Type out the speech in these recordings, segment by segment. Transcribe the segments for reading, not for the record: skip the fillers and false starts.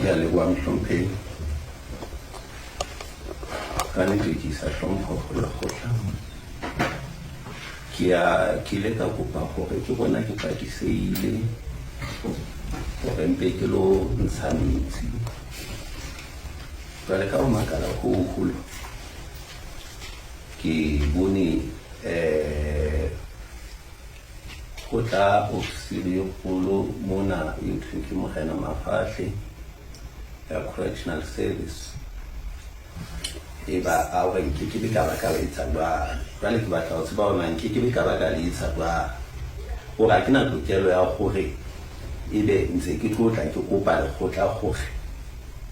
ke a leboha mohlomphehi ka nnete ke sa hlompha go le kgotla ke ile ka kopa gore ke bona ke patiseile gore mpe ke lo ntsha metsi jwale ka o makala go holo ke bone go tla ofisiri e kgolo mona e thweng ke Morena Mafahle ya correctional service eba a hore nke ke be ka baka la etsa jwalo jwale ke batla ho tseba hore nke ke be ka baka la etsa jwalo gore ha ke na tokelo ya gore ebe ntse ke tlotla ke kopa lekgotla gore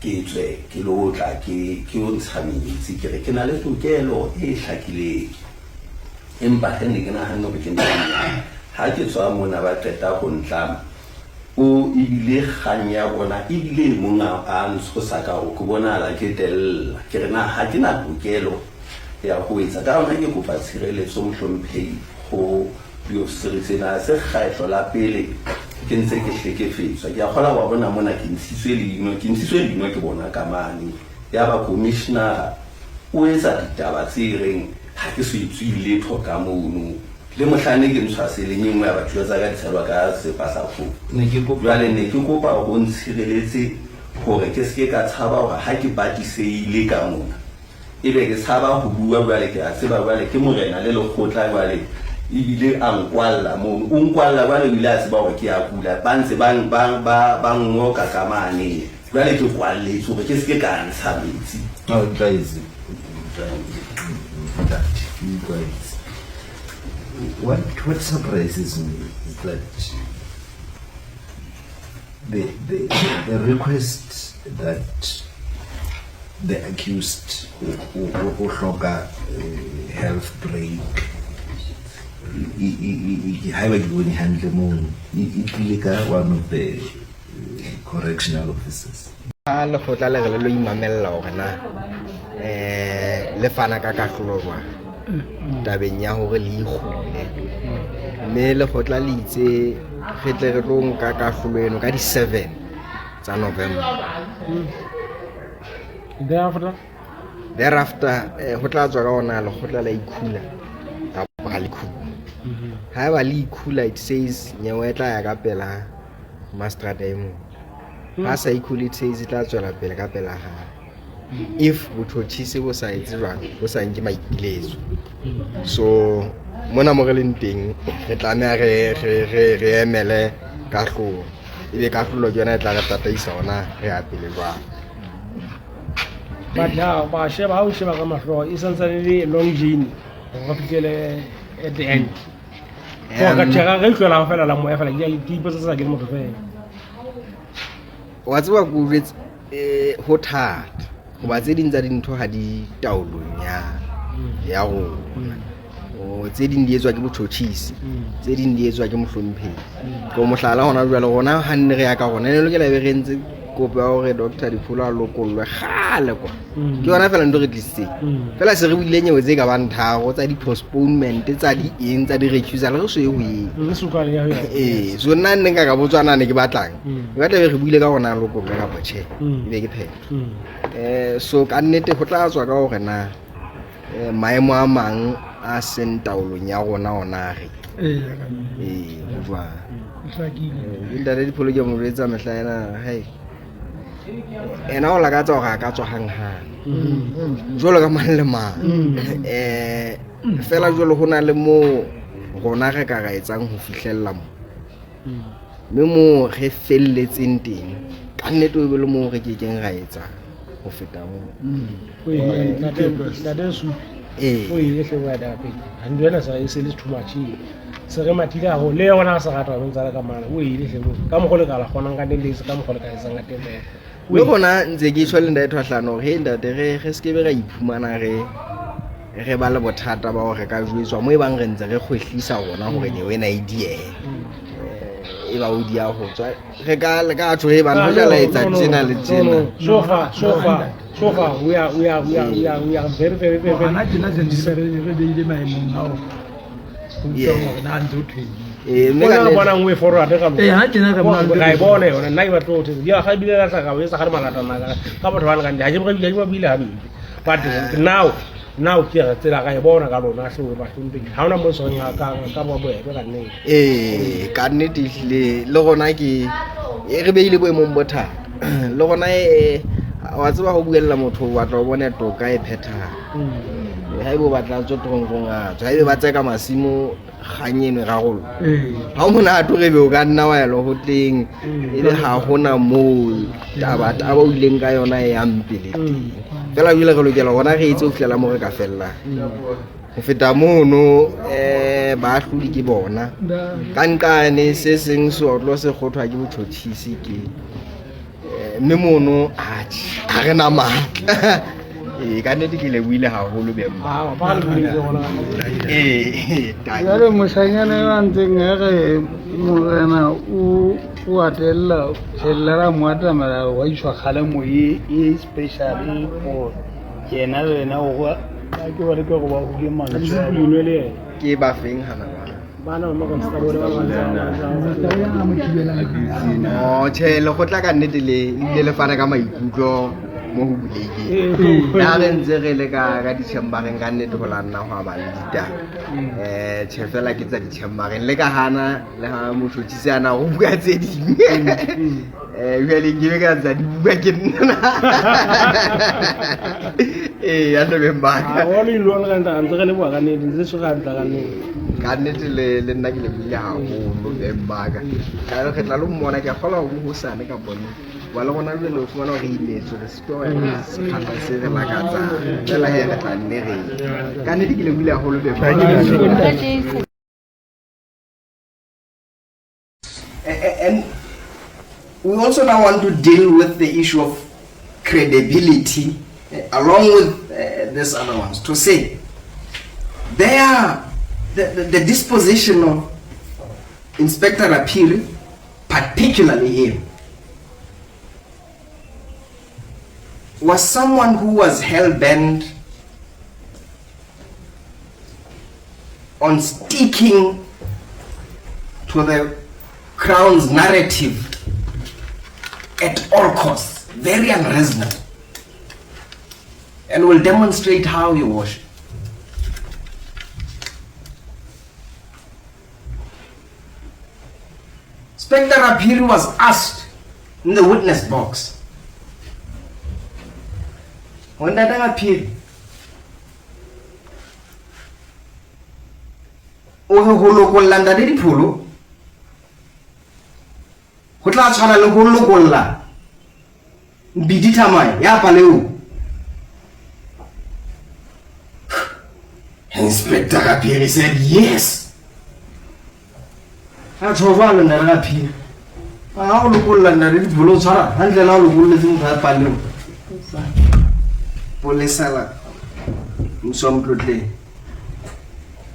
ke tswe ke lo tla ke o ntsha metsi ke re ke na le tokelo e hlakileng empa he ne ke nahana hore ke ntsha ha ke tswa mona ba qeta go ntlama o ile khanya bona ile monga a ntshosa ka o ke bona la ke tella ke re na ha ke na tokelo ya go etsa ka ona ke kopa tshireletso mohlomphehi go diofisiri tsena se kgaehlo la pele ke ntse ke hlekefetswa ke a kgola wa bona mona ke ntshitswe leno ke bona ka mane ya ba commissioner o etsa ditaba tse reng ha ke se itswe letho ka mono le mohlane ke ntshwase le nyengwe ya batho tsa ka Tseloa ka sepa sa go ne ke kopa go ntshireletse gore ke se ka tshaba gore ha ke batiseile ka mona ebe ke tshaba go bua jwale ke a tseba jwale ke morena le lekgotla jwale ebile a nkwalla mo o nkwalla jwale ile a tseba gore ke a kula ba ntse ba ngoka ka mane jwale ke kwalletse gore ke se ka ntsha metsi guys what surprises me is that the request that the accused who hloka health break one of the correctional officers. Le khotla le re lo imamella hore na le fana ka kahlolwa tabeng ya hore Lijo mme le khotla le itse re tle re tlo nka kahlolo eno ka di 7 tsa November. Thereafter ho tla tswa ka ona le khotla la ikhula ka le khula ha ba le ikhula it says nyewe tla ya ka pela master demo ha sa ikhula it says tla tswela pele ka pela ha if bothothise bo sa etse jwang bo sa nke maipiletso so mona mo re leng teng re tlameha re emele kahlolo ile kahlolo ke yona e tla re tataisa ona re a pele jwang ba sheba ha o sheba ka mahlo e santsa le long journey go fitlhele at the end go ka tshega re tlola go fela la mo ya fela ke ipotsa sa ke le motho fela wa tseba go ho thata go ba tse ding tsa dintho ha di taolong ya go o tse ding di etswa ke bothothisi tse ding di etswa ke mohlomphehi go mohlala hona jwale gona ha nne re ya ka gona ne lokela be re ntse kopa hore Dr. Lipholo a lokollwe gale kwa ke yona fela ndo re tlise fela se re buile nyewe tse ka ba ntharo tsa di postponement tsa di eng tsa di recusal re so e ho so nna nne ka botswana ne ke batlang ke batla be re buile ka gona lokollwe ka botche be ke phela so ka nnete go tla tswa ka hore na maemo a mang a sentaolong ya gona ona re jwa nda le Lipholo ke mo retsa mehla ena hai ena o lagatsa hore a ka tswa hanghang jwalo ka mang le mang fela jwalo ho na le mo rona re ka ga etsang ho fihlella mo mme mo re felletseng teng ka nnete o be le mo re ke keng ra etsa ho feta mo o ile hle wa da pe handwena sa e se le too much se re matile a go le yona sa rata ba ntsa ka mana o ile hle ka mo go le kala gona ka le ka mo go le ka etsa ngate me we gona ntse ke tshwele nda ethwahlano he ndate re skebe ga iphumana re ba le bothata ba hore ka jwetswa mo e bang re ntse re kgwehlisa gona hore ne wena idea e ba o dia ho tswa re ka le ka tho he bana ho jala etsa tsena le tsena so far we are very very very ana ke na je di sere re be ile maemong ao yeah na ntse o thwe mme bona ka bona ngwe forward ka mo ha tjena ka mona ga e bone yona nna ke batla go tse ya ga bile la Tsaka o etsa ga malatana ka batho ba le ka ndi ha ke ba bile ha mpe but now ke re tsela ga e bona ka lona se o ba tlhompe ha ona mo song ka bo boebe ka nne ka nnete le gona ke re beile boemong bothata le gona wa tseba go buella motho wa tla o bone toka e phethang ha e bo batla tswa Teronkong a tswa e ba tseka masimo ganyeno ga golo ha o mona a torebe o ka nna wa ya le ho teng ile ha gona mo taba o ileng ka yona e ampele fela o ile re lokela gona re itse o fihlela mo re ka fella go feta mono ba hlodi ke bona ka nkane se seng so tlo se kgothwa ke botšhotšhisi ke mme mono a re na matla ka nnete ke leboile haholo bemma jale mošanyana yo a ntseng ge morena o atelela tšhelela mo atamela wa išwa kgalemo e special for yena le wena o ke ba reka go ba go ke mang ke ba feng hana bana mo ka ska bone no tshele go tla ka nnete le fana ka maikutlo mo go buleke na re ntse re le ka ditšhembareng ka nnete go la nna go ba le dita tshefela ke tsa ditšhembareng le ka hana le ha motšhotšhisi ana go bua tse dingwe jale ke be ka tsa di bua ke nna ya no be mbaka a wona ilo le ka ntse re le bua ka nnete ntse se ga ntla ka nnete ka nnete le nna ke le buile haholo bembaka ka re tla le mmona ke kgola go hosane ka bone wa le gona le o fumana re imetso re sito se khata se re lakatsa fela he re tla nne re ka nnete ke le buile haholo bembaka and we also now want to deal with the issue of credibility along with this other ones to say they are the disposition of Inspector Rapiri, particularly him, was someone who was hell-bent on sticking to the Crown's narrative at all costs, very unreasonable, and will demonstrate how he was. Inspector Rapiri was asked in the witness box, when that Rapiri, o holokolla nda le Lipholo go tla tshwana le go holokolla mbiditha mai ya paleo. Inspector Rapiri said yes. A tshova le nna Rapiri a go holokolla nda le Lipholo tshwana hantle la go holokolla motho ya paleo polesala msomtlotle.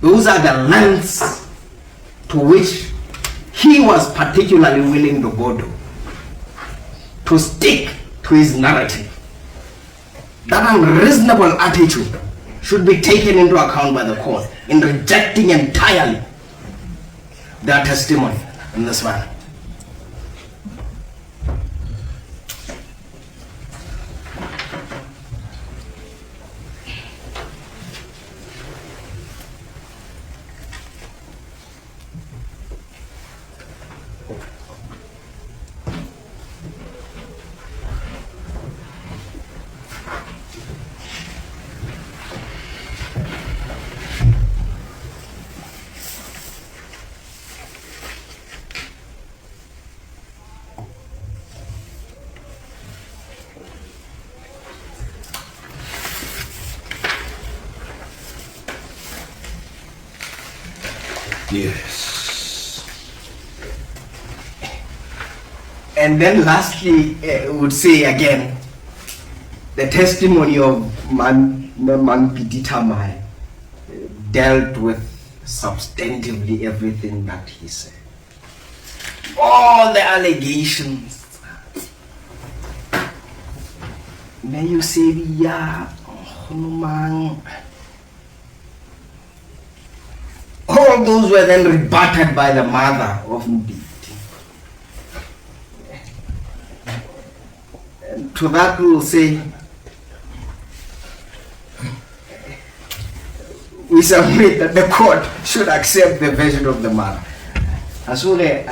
Those are the lengths to which he was particularly willing to go to stick to his narrative. That unreasonable attitude should be taken into account by the court in rejecting entirely their testimony in this matter. Yes. And then lastly, would say again, the testimony of Pidita Mai dealt with substantively everything that he said. All the allegations. May you say, yeah, oh all those were then rebutted by the mother of Mbiti. And to that we will say, we submit that the court should accept the version of the mother. Asule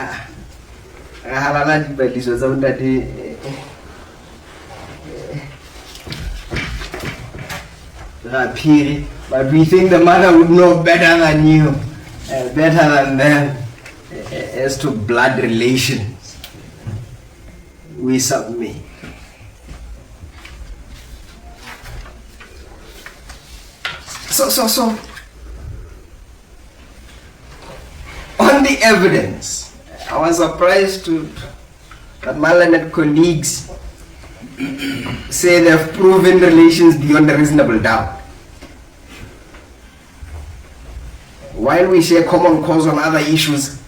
halala dibadiso tsa ntate Rapiri, but we think the mother would know better than you, better than them, as to blood relations. We submit. So, on the evidence, I was surprised that my learned colleagues say they have proven relations beyond a reasonable doubt. While we share common cause on other issues,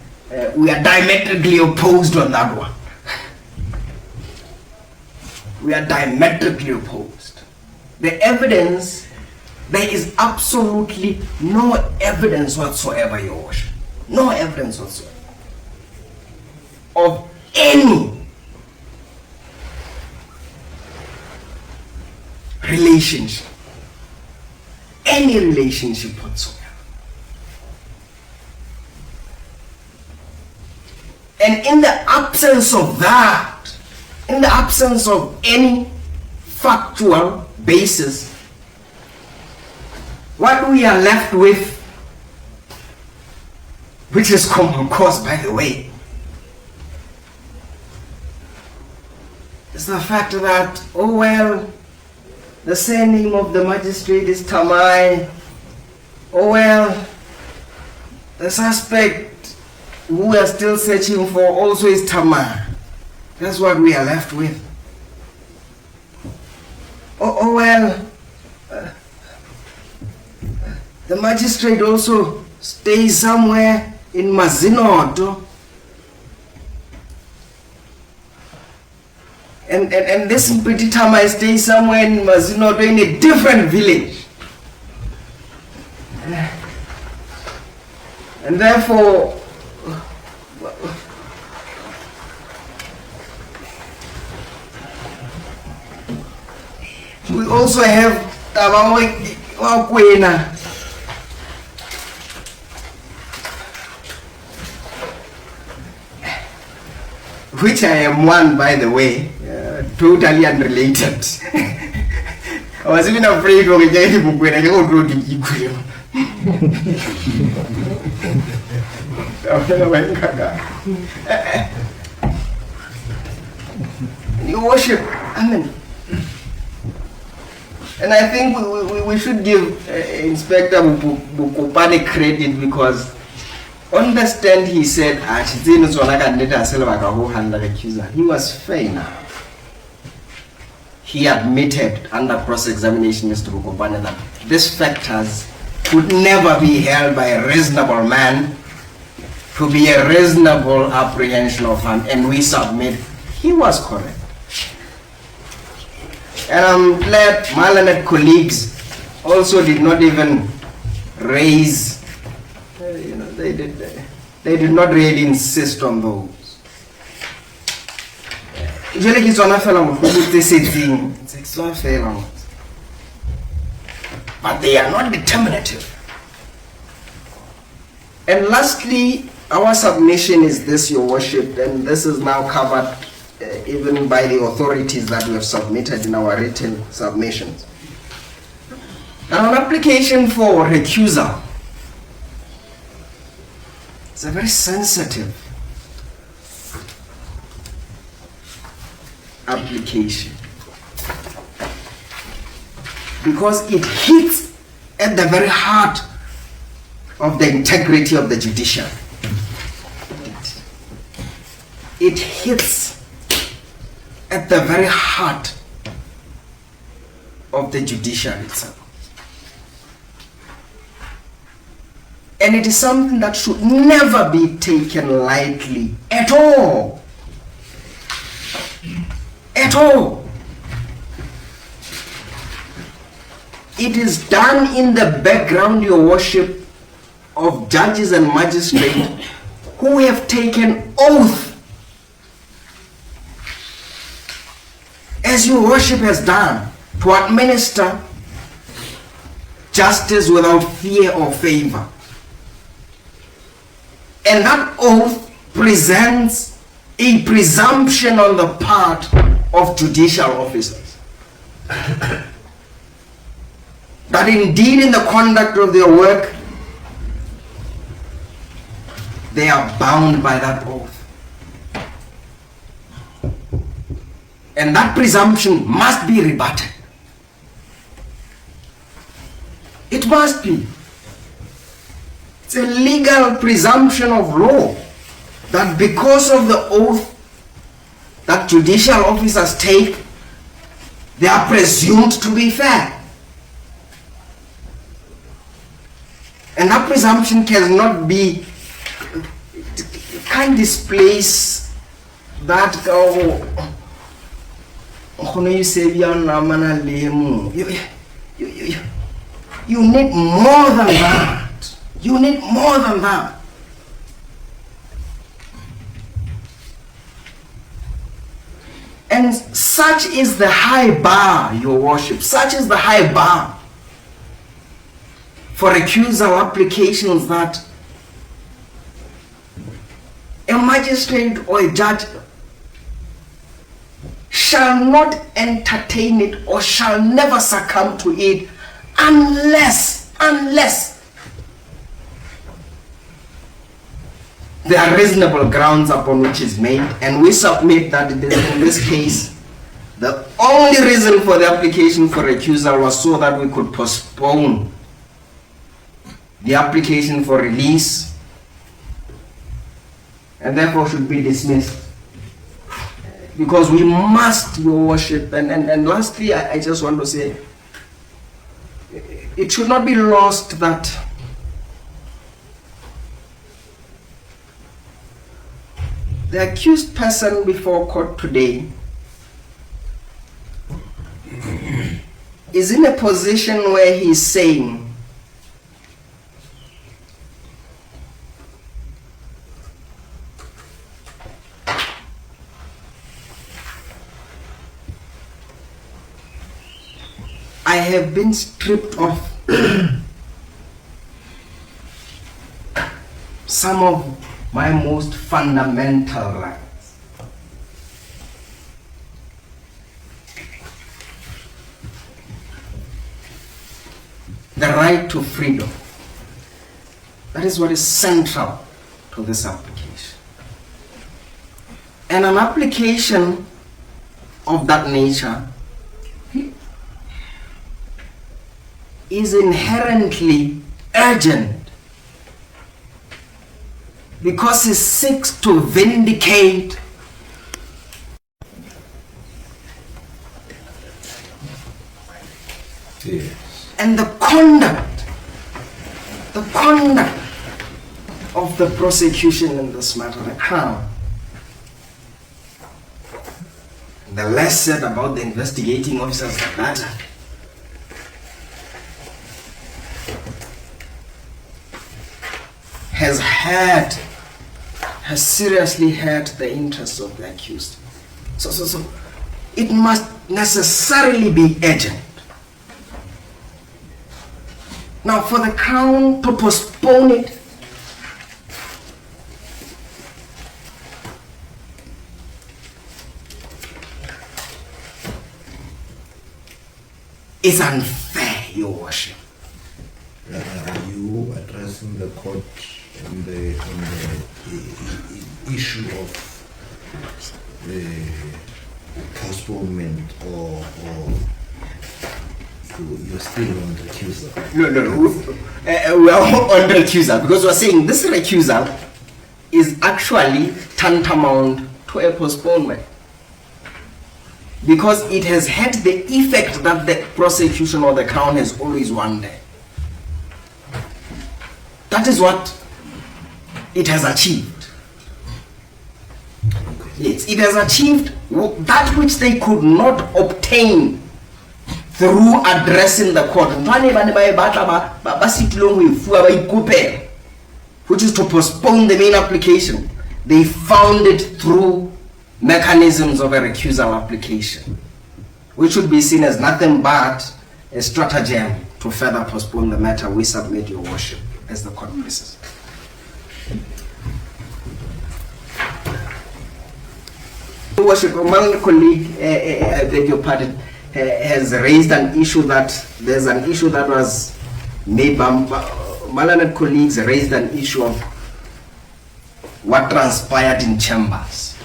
we are diametrically opposed on that one. We are diametrically opposed. The evidence, there is absolutely no evidence whatsoever, Your Worship. No evidence whatsoever of any relationship, any relationship whatsoever. And in the absence of that, in the absence of any factual basis, what we are left with, which is common cause, by the way, is the fact that, oh well, the surname of the magistrate is Tamai. Oh well, the suspect who we are still searching for also is Tamai. That's what we are left with. Oh well, the magistrate also stays somewhere in Mazinoto. And this Mpiti Tamai stays somewhere in Mazinoto in a different village. And therefore, we also have Tabakwena, which I am one, by the way, totally unrelated. I was even afraid of getting when I go to the Your Worship, Amen. And I think we should give Inspector Bukopane credit, because on the stand he said, he was fair enough. He admitted under cross-examination, Mr. Bukopane, that these factors could never be held by a reasonable man to be a reasonable apprehension of harm, and we submit he was correct. And I'm glad my learned colleagues also did not even raise, they did not really insist on those. But they are not determinative. And lastly, our submission is this, Your Worship, and this is now covered even by the authorities that we have submitted in our written submissions. Now, an application for recusal, it's a very sensitive application, because it hits at the very heart of the integrity of the judiciary. It hits at the very heart of the judiciary itself. And it is something that should never be taken lightly at all. At all. It is done in the background, Your Worship, of judges and magistrates who have taken oath, as your worship has done, to administer justice without fear or favor. And that oath presents a presumption on the part of judicial officers that indeed in the conduct of their work they are bound by that oath. And that presumption must be rebutted. It must be. It's a legal presumption of law that because of the oath that judicial officers take, they are presumed to be fair. And that presumption cannot be, can't displace that you need more than that. You need more than that. And such is the high bar, your worship. Such is the high bar for recusal applications that a magistrate or a judge shall not entertain it or shall never succumb to it unless there are reasonable grounds upon which is made, and we submit that in this case the only reason for the application for recusal was so that we could postpone the application for release, and therefore should be dismissed, because we must, your worship. And lastly, I just want to say, it should not be lost that the accused person before court today is in a position where he's saying, I have been stripped of some of my most fundamental rights. The right to freedom. That is what is central to this application. And an application of that nature is inherently urgent, because it seeks to vindicate and the conduct of the prosecution in this matter, the Crown. The less said about the investigating officers, the better. Has seriously hurt the interests of the accused. So it must necessarily be urgent. Now, for the Crown to postpone it is unfair, your worship. Are you addressing the court on the issue of the postponement, or you're still on the recusal? No. We are on the recusal, because we're saying this recusal is actually tantamount to a postponement, because it has had the effect that the prosecution or the Crown has always wanted. That is what it has achieved. Yes, it has achieved that which they could not obtain through addressing the court. which is to postpone the main application, they found it through mechanisms of a recusal application, which would be seen as nothing but a stratagem to further postpone the matter. We submit, Your Worship, as the court pleases. Your Worship, my colleague, I beg your pardon, has raised an issue that was made by my learned colleagues, raised an issue of what transpired in chambers.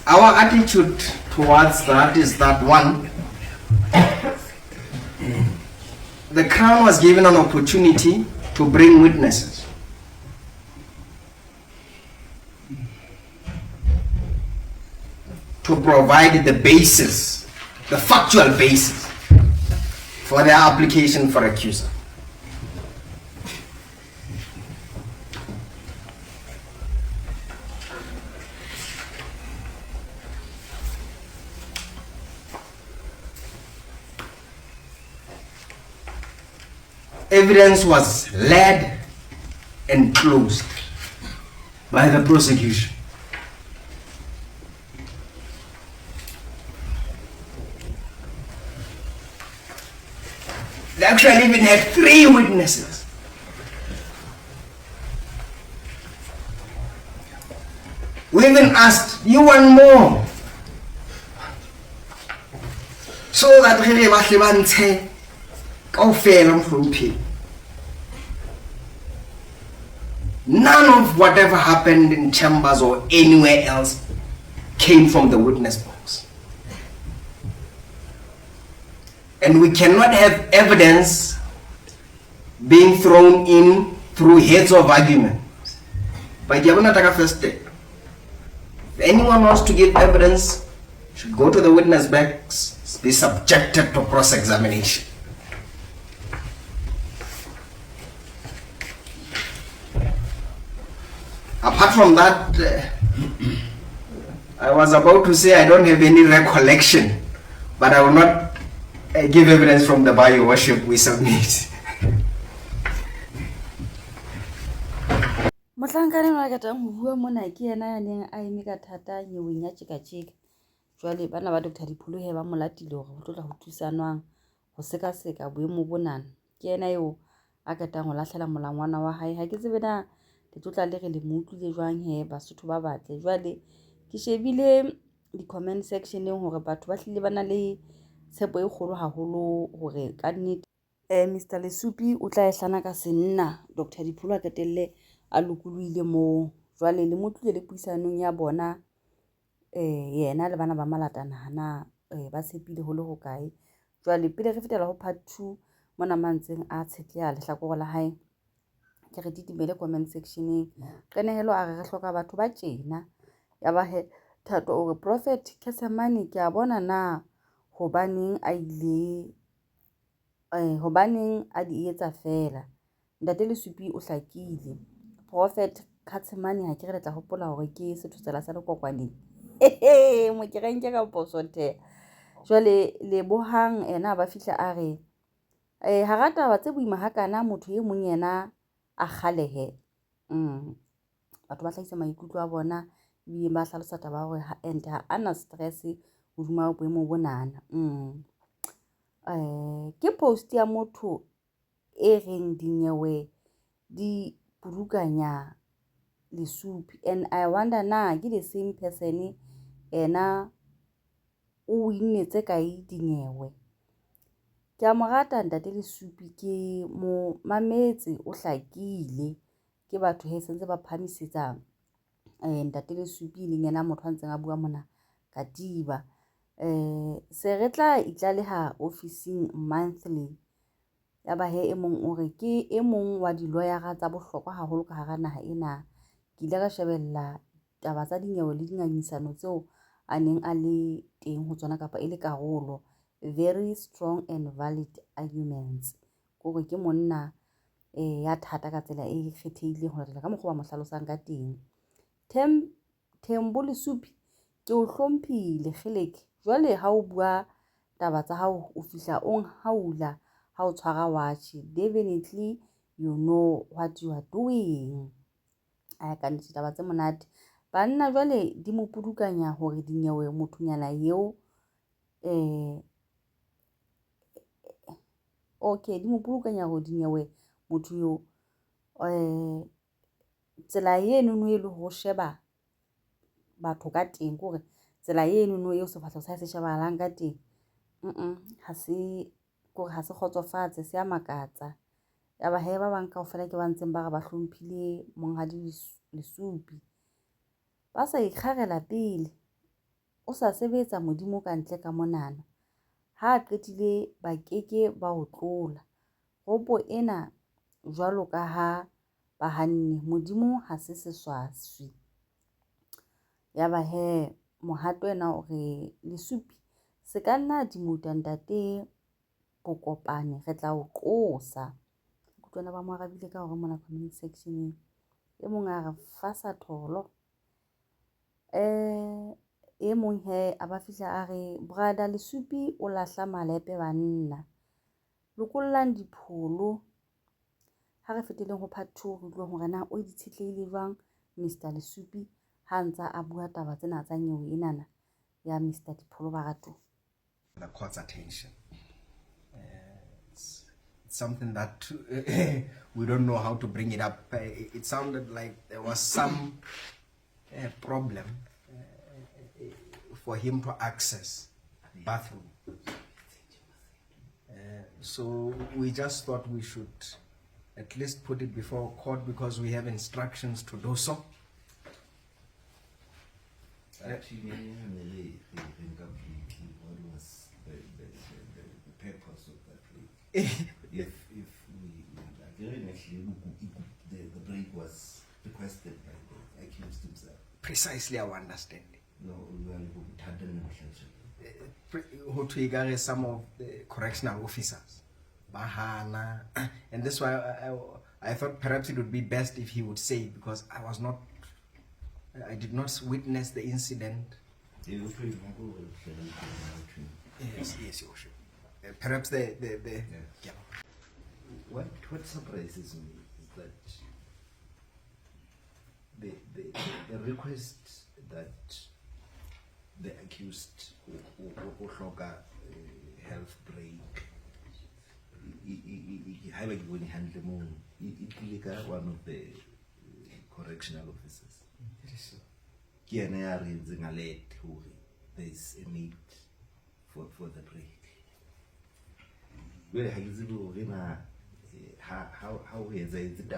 Our attitude towards that is that, one, the Crown was given an opportunity to bring witnesses. To provide the basis, the factual basis for their application for recusal. Evidence was led and closed by the prosecution. They actually even had 3 witnesses. We even asked, you want more? So that none of whatever happened in chambers or anywhere else came from the witness box. And we cannot have evidence being thrown in through heads of argument. But first step. If anyone wants to give evidence, should go to the witness box, be subjected to cross-examination. Apart from that, I was about to say I don't have any recollection, but I will not give evidence from the bar, Your Worship. We submit. Mohlankane wa ka tang ho bua mona ke yena ya neng a eme ka thata nyeweng ya tjekatjeka. Jwale bana ba Dr. Lipholo he ba molatile hore ho tlotla ho thusanwang ho seka boemo bonana. Ke yena eo a ka tang ho lahlela molangwana wa hae. Ha ke tsebe na le tlotla le re le mo utlwile jwang he Basotho ba batle. Jwale ke shebile di comment sectioneng hore batho ba hlile bana le tshepo e kgolo haholo hore ka nnete Mr. Lesupi o tla ehlana ka senna. Dr. Lipholo a qetelle a lokolohile mo. Jwale le motlile le puisanong ya bona yena le bana ba malatana na ba tshepile ho le ho kae. Jwale pele re fetela ho part 2 mona mantseng a tshetleha lehlakore la hae, ke re ditimele comment sectioneng. Qenehelo a re hloka batho ba tjena. Ya ba he Thato o re Prophet Kesemane ke a bona na hobaneng a di etsa fela. Ntate Lesupi o hlakile. Prophet Kesemane ha ke re tla hopola hore ke sethotsela sa lekokwaneng. Mo ke renke ka posothe. Jwale le bohang ena ba fihla a re ha rata ba tse boima hakana motho e mong yena a khalehe. Batho ba hlahisa maikutlo a bona bi ba hlalosa taba hore and ha ana stress ho duma boemo bonana. Ke post ya motho e reng dinyewe di purukanya Lesupi, and I wonder na ke the same person ena o inetse kae dinyewe. Ke a mo rata ntate Lesupi, ke mo mametse o hlakile ke batho he sentse ba phamisetsa ntate Lesupi le ngena motho a ntseng a bua mona ka tiba. Se re tla itlaleha officing monthly. Ya ba he e mong o re ke e mong wa di lawyera tsa bohlokwa haholo ka hara naha ena. Ke ile ka shebella taba tsa dinyewe le dingangisano tseo a neng a le teng ho tsona kapa ele karolo. Very strong and valid arguments. Gore ke monna ya thata ka tsela e kgethehileng ho latela ka mokgwa wa mo hlalosang ka teng. Thembo Lesupi ke o hlomphile kgeleke. Jwale ha o bua taba tsa hao o fihla o haula ha o tshwara watch, definitely you know what you are doing. Ka nnete taba tse monate banna jwale di mo pudukanya hore dinyewe mothonyana eo okay, di mo pudukanya hore dinyewe motho eo tsela eno e le ho sheba batho ka teng gore tsela eno eo sefatlho sa se shebahalang ka teng ha se kgotsofatse, se a makatsa. Ya ba ba bang kaofela ke ba ntseng ba re ba hlomphile monghadi Lesupi ba sa ikgarela pele o sa sebetsa modimo ka ntle ka monana ha qetile ba keke ba o tlola ropo ena jwalo ka ha ba hanne modimo ha se seswaswi. Ya ba mohato ena o re Lesupi se ka nna dimutantate bokopane re tla o qosa kutwana ba mo arabile ka hore mona comment section e mong a re fasa tholo e mong a ba fihla a re brother Lesupi o lahla malepe banna lokollang dipholo ha re feteleng ho part 2 re tlo hore na o ditshitleile jwang Mr Lesupi ha ntsa a bua taba tsena tsa nyewe enana ya Mr Dipholo Barato. The court's attention. It's something that we don't know how to bring it up. It sounded like there was some problem for him to access bathroom. So we just thought we should at least put it before court because we have instructions to do so. Actually, what was the purpose of that break? if we actually the break was requested by the accused himself. Precisely our understanding. No, we had Some of the correctional officers, Bahana, and that's why I thought perhaps it would be best if he would say, because I did not witness the incident. Yes, you should. Perhaps the yeah. What surprises me is that the request that the accused who health break one of the correctional officers. There is a need for the break. How is it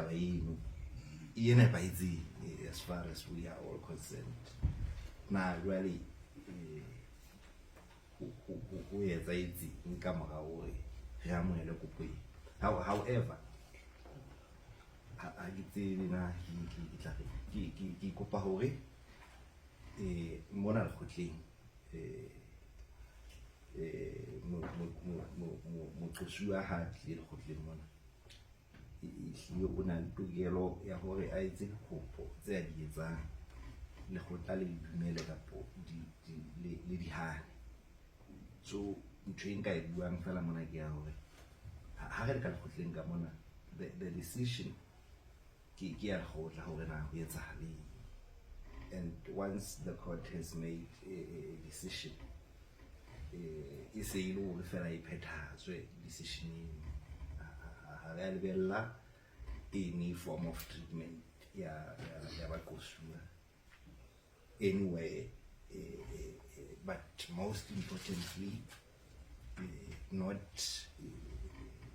as far as we are all concerned? Now, really, who is however, mona re khotleng moqosuwa ha tle le khotleng mona e o na le tokelo ya hore a etse dikopo tse a di etsang le khotla le dumele kapo le di hane. So ntho e nka e buang fela mona ke ya hore ha re ka khotleng ka mona the decision ke ya khotla hore na ho etsahalang. And once the court has made a decision, it's a little decision any form of treatment. Anyway, but most importantly, not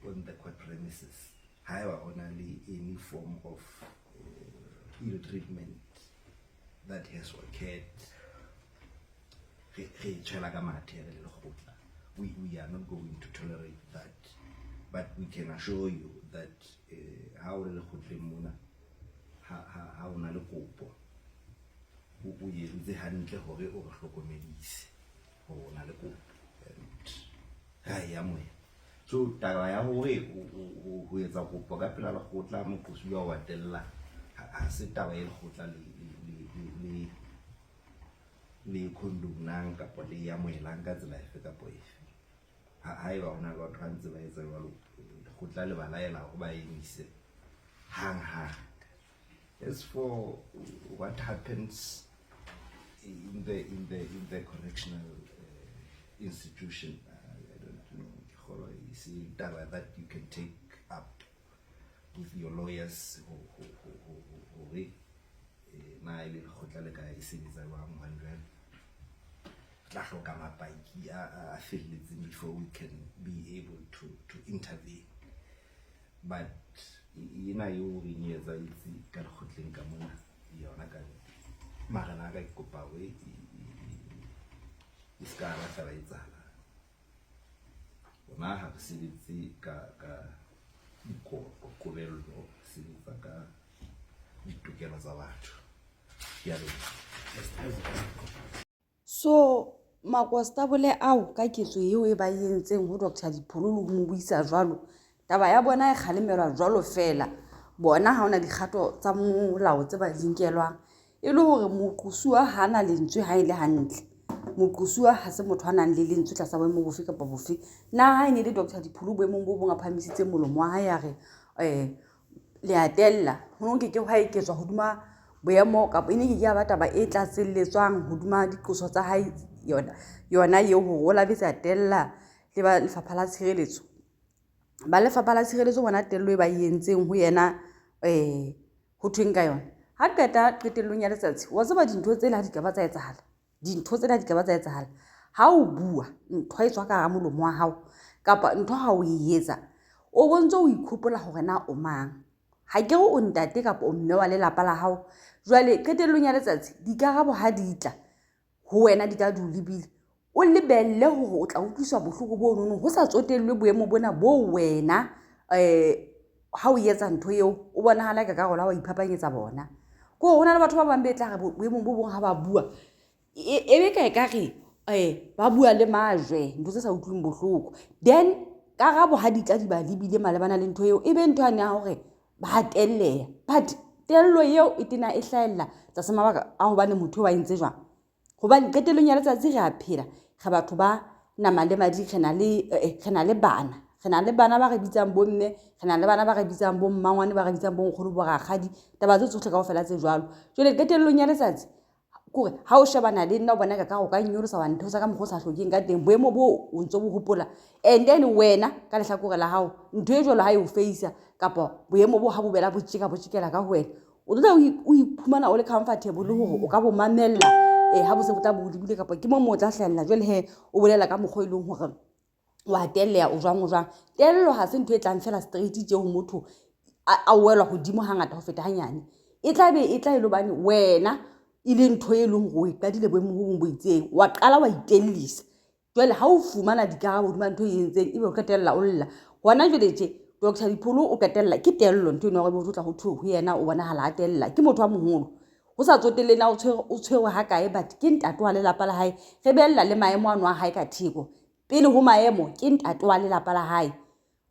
on the court premises. However, only any form of ill treatment that has occurred. We are not going to tolerate that, but we can assure you that how and so taba ya hore ho etsa kopo ka pela lekgotla moqosuwa wa tella ha se taba e lekgotla le condonang kapa le ya moelang ka tsela efe kapa efe. ha eba ona ba tshwantse ba etsa jwalo go tla le balaela go ba emise hang. As for what happens in the correctional institution, I don't know, is that you can take up with your lawyers who na ile khotla le ka isebetsa ba mangwana tla hloka mapaki a felletseng before we can be able to intervene. But ina yo rinyetsa itse ka khotleng ka mona yona ka magana ka ikopa we iskara fela itsala bona ha sebetsi ka kokobelo sebetsa ka ditokelo tsa batho ya lo. So makostabole ao ka ketso eo e ba yentseng ho Dr. Lipholo le mo buisa jwalo taba ya bona e khalemelwa jwalo fela bona ha ona dikgato tsa molao tse ba dinkelwang e le hore moqosuwa hana lentswe ha ile hantle. Moqosuwa ha se motho anang le lentswe tla sa boemo bofe kapa bofe na ha ene le Dr. Lipholo boemong bo bonga phamisitse molomo wa ha ya re le atella ho no ke ha iketswa hoduma boemo kapa ene ke ya ba taba e tla tselletswang hoduma diqoso tsa hae yona eo ho la bitsa tella le ba lefapha la tshireletso ba lefapha la tshireletso bona tello e ba yentseng ho yena ho thweng ka yona ha qetellong ya letsatsi wa tseba dintho tse la di ka ba tsa etsahala ha o bua ntho e tswa ka ga molomo wa hao kapa ntho ha o e etsa o bontse o ikhopola hore na o mang ha ke o ntate kapa o mme wa lelapa la hao jwale qetellong ya letsatsi dikarabo ha di tla ho wena di ka dulibile o lebelle hore o tla utlwiswa bohloko bo nono ho sa tsotellwe boemo bona bo wena ha o etsa ntho eo o bonahala ka karola wa iphapanyetsa bona go hona le batho ba bang be tla re boemo bo bong ha ba bua ebe ka ekare ba bua le majwe ntho tse sa utlwing bohloko then karabo ha di tla di ba libile malebana le ntho eo ebe ntho ane ya hore ba telleya but tello eo e tena e hlaella tsa se mabaka a ho bane motho wa entse jwang hobane qetellong ya letsatsi re a phela ga batho ba nama le madi re na le bana ba re bitsang bomme re na le bana ba re bitsang bo mmangwane ba re bitsang bo nkgono bo rakgadi taba tse tsohle kaofela tse jwalo jwale qetellong ya letsatsi kore ha o shebana le nna o bona ka go ka nyolosa wa ntho tsa ka mokgo sa hlokeng ka teng boemo bo o ntse bo hopola and then wena ka lehlakore la hao ntho e jwalo ha e o feisa kapa boemo bo ha bo bela botjekela ka ho wena o tla o iphumana o le comfortable hore o ka bo mamella ha bo se botla bo lebile kapa ke mo tla hlalla jwale he o bolela ka mokgo ileng hore wa telleya o jwang tello ha se ntho e tlang fela straight je ho motho a welwa hodimo hangata ho feta hanyane e tla e lo bane wena ile ntho e leng go iqadile boemo bo bong bo itseng wa qala wa itellisa jwale ha o fumana dikarabo hodima ntho e entseng ebe o qetella o lla hona jwale je Dr. Lipholo o qetella ke tello ntho eno go tla go thwe ho yena o bona hala a tella ke motho wa moholo ho sa tsotelle na o tshwerwe ha kae but ke ntate wa lelapa la hae re bella le maemo a nwa hae ka theko pele ho maemo ke ntate wa lelapa la hae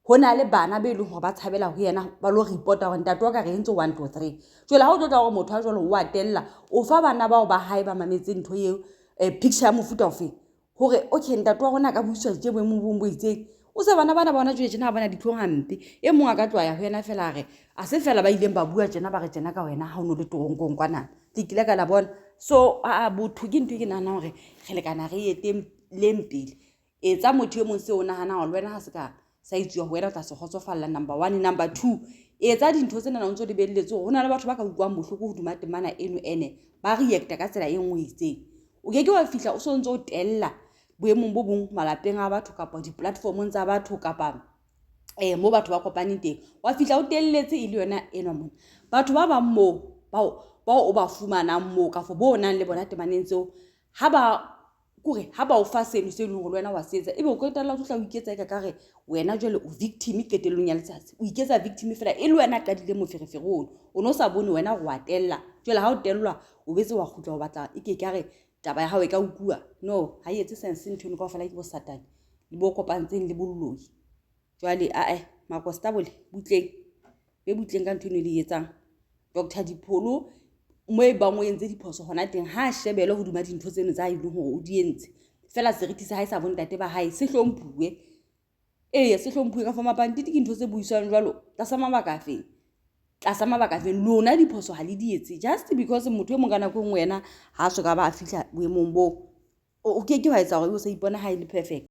hona le bana be leng hore ba tshabela ho yena ba lo reporta hore ntate wa ka re entse 1 2 3 jwale ha o tla hore motho a jwalo o a tella o fa bana bao ba hae ba mametse ntho eo picture ya mofuta ofe hore okay ntate wa rona ka buiswa je boemo bo itseng o se bana bona jwe jena bana ditlhong hampe e mong a ka tlwa ho yena fela re a se fela ba ileng ba bua jena ba re jena ka wena ha o no le Teronkong kwana dikile ka la bona so a botho ke ntwe ke nana hore re lekana re ete lempile etsa motho e mong se o nahana hore wena ha se ka sa itsuwa wena o tla se kgotsofalla number 1 number 2 etsa dintho tsena na o ntse di belletse hona le batho ba ka utlwang bohloko ho duma temana eno ene ba reacta ka tsela e nngwe itseng o ke wa fihla o so ntse o tella boemong bo bong malapeng a batho kapa di-platformong tsa batho kapa mo batho ba kopaneng teng wa fihla o telletse e le yona eno mona batho ba bang mo bao o ba fumanang mo ka fo bo nang le bona temaneng tseo ha ba o fa seno se leng hore wena wa setsa ebe o qetella o tla o iketsa ka re wena jwale o victim qetellong ya letsatsi o iketsa victim fela e le wena ka dile moferefere o no sa bone wena go atella jwale ha o tellwa o betse wa khutla o batla ke re taba ya hao e ka ukua no ha etse sense ntho eno kaofela ke bo satane le bo kopantseng le bolloi jwale makostabole butleng ka ntho eno le etsang Dr. Lipholo mo e bang o entse diphoso hona teng ha shebele ho duma dintho tseno tsa ile hore o di entse fela seriti sa hae sa bontate ba hae se hlomphuwe Ee se hlomphuwe ka for mapantiti ke ntho tse buiswang jwalo tlasa mabaka a feng lona diphoso ha le di etse just because motho e mong ka nako e nngwe wena ha so ka ba a fihla boemong bo o ke wa etsa gore o sa ipona ha e le perfect.